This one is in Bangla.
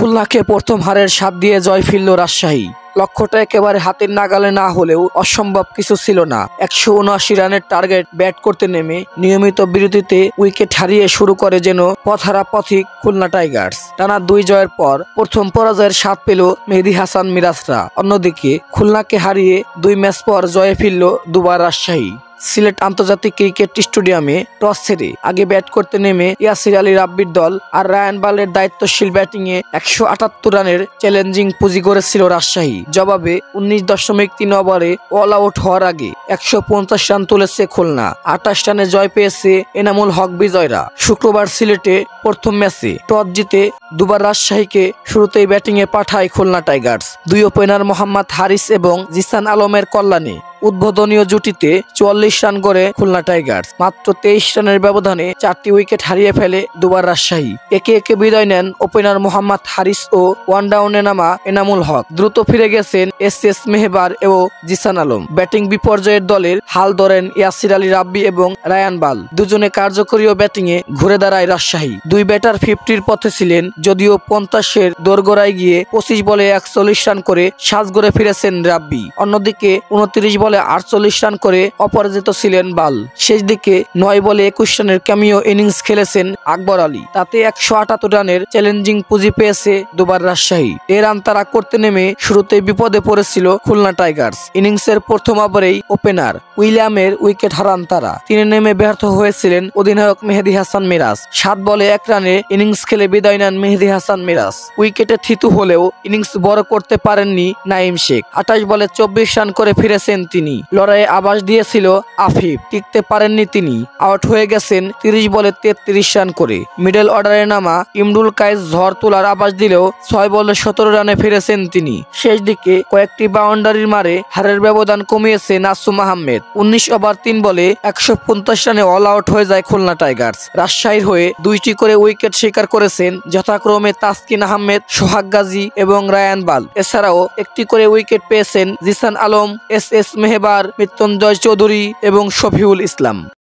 খুলনাকে প্রথম হারের স্বাদ দিয়ে জয় ফিরল রাজশাহী। লক্ষ্যটা একেবারে হাতের নাগালে না হলেও অসম্ভব কিছু ছিল না। 179 রানের টার্গেট ব্যাট করতে নেমে নিয়মিত বিরতিতে উইকেট হারিয়ে শুরু করে যেন পথহারা পথিক খুলনা টাইগার্স। টানা 2 জয়ের পর প্রথম পরাজয়ের স্বাদ পেল মেহেদী হাসান মিরাজরা। অন্যদিকে খুলনাকে হারিয়ে 2 ম্যাচ পর জয়ে ফিরল দুবার রাজশাহী। সিলেট আন্তর্জাতিক ক্রিকেট স্টেডিয়ামে টস ছেড়ে আগে ব্যাট করতে নেমে ইয়াসির আলী রাব্বির দল আর রায়ান বালের দায়িত্বশীল ব্যাটিংয়ে 178 রানের চ্যালেঞ্জিং পুঁজি করেছিল রাজশাহী। জবাবে 19.3 ওভারে অল আউট হওয়ার আগে 150 রান তুলেছে খুলনা। 28 রানে জয় পেয়েছে এনামুল হক বিজয়রা। শুক্রবার সিলেটে প্রথম ম্যাচে টস জিতে দুবার রাজশাহীকে শুরুতেই ব্যাটিংয়ে পাঠায় খুলনা টাইগার্স। 2 ওপেনার মোহাম্মদ হারিস এবং জিসান আলমের কল্যাণে উদ্বোধনীয় জুটিতে 44 রান করে খুলনা টাইগার্স। মাত্র 23 রানের ব্যবধানে 4টি উইকেট হারিয়ে ফেলে দুবার রাজশাহী। একে একে বিদায় নেন ওপেনার মোহাম্মদ হারিস ও ওয়ান ডাউনে নামা এনামুল হক। দ্রুত ফিরে গেছেন এস মেহবার ও জিসান আলম। ব্যাটিং বিপর্যয়ের দলের হাল ধরেন ইয়াসির আলী রাব্বি এবং রায়ান বাল। দুজনে কার্যকরী ব্যাটিংয়ে ঘুরে দাঁড়ায় রাজশাহী। 2 ব্যাটার 50-র পথে ছিলেন, যদিও 50-এর দোরগোড়ায় গিয়ে 25 বলে 41 রান করে সাজগড়ে ফিরেছেন রাব্বি। অন্যদিকে 29 বলে 48 রান করে অপরাজিত ছিলেন বাল। শেষ দিকে 9 বলে 21 রানের ক্যামিও ইনিংস খেলেছেন আকবর আলী। তাতে 178 রানের চ্যালেঞ্জিং পুঁজি পেয়েছে দুবার রাজশাহী। রান তারা করতে নেমে শুরুতে বিপদে পড়েছিল খুলনা টাইগার্স। ইনিংসের প্রথম ওভারেই ওপেনার উইলিয়ামের উইকেট হারান তারা। তিনি নেমে ব্যর্থ হয়েছিলেন অধিনায়ক মেহেদী হাসান মিরাজ। 7 বলে 1 রানে ইনিংস খেলে বিদায় নেন মেহেদী হাসান মিরাজ। উইকেটে থিতু হলেও ইনিংস বড় করতে পারেননি নাঈম শেখ। 28 বলে 24 রান করে ফিরেছেন তিনি। লড়াইয়ে আভাস দিয়েছিল আফিফ, টিকতে পারেননি তিনি। আউট হয়ে গেছেন 30 বলে 33 রান করে। মিডল অর্ডারে নামা ইমরুল কায়েস ঝড় তোলার আভাস দিলেও 6 বলে 17 রানে ফিরেছেন তিনি। শেষ দিকে কয়েকটি বাউন্ডারির মারে হারের ব্যবধান কমিয়েছে নাসুম আহমেদ। 19 ওভার 3 বলে 150 রানে অল আউট হয়ে যায় খুলনা টাইগার্স। রাজশাহীর হয়ে 2টি করে উইকেট শিকার করেছেন যথাক্রমে তাসকিন আহমেদ, সোহাগ গাজী এবং রায়ান বাল। এছাড়াও 1টি করে উইকেট পেয়েছেন জিসান আলম, এস মেহবার, মৃত্যুঞ্জয় চৌধুরী এবং শফিউল ইসলাম।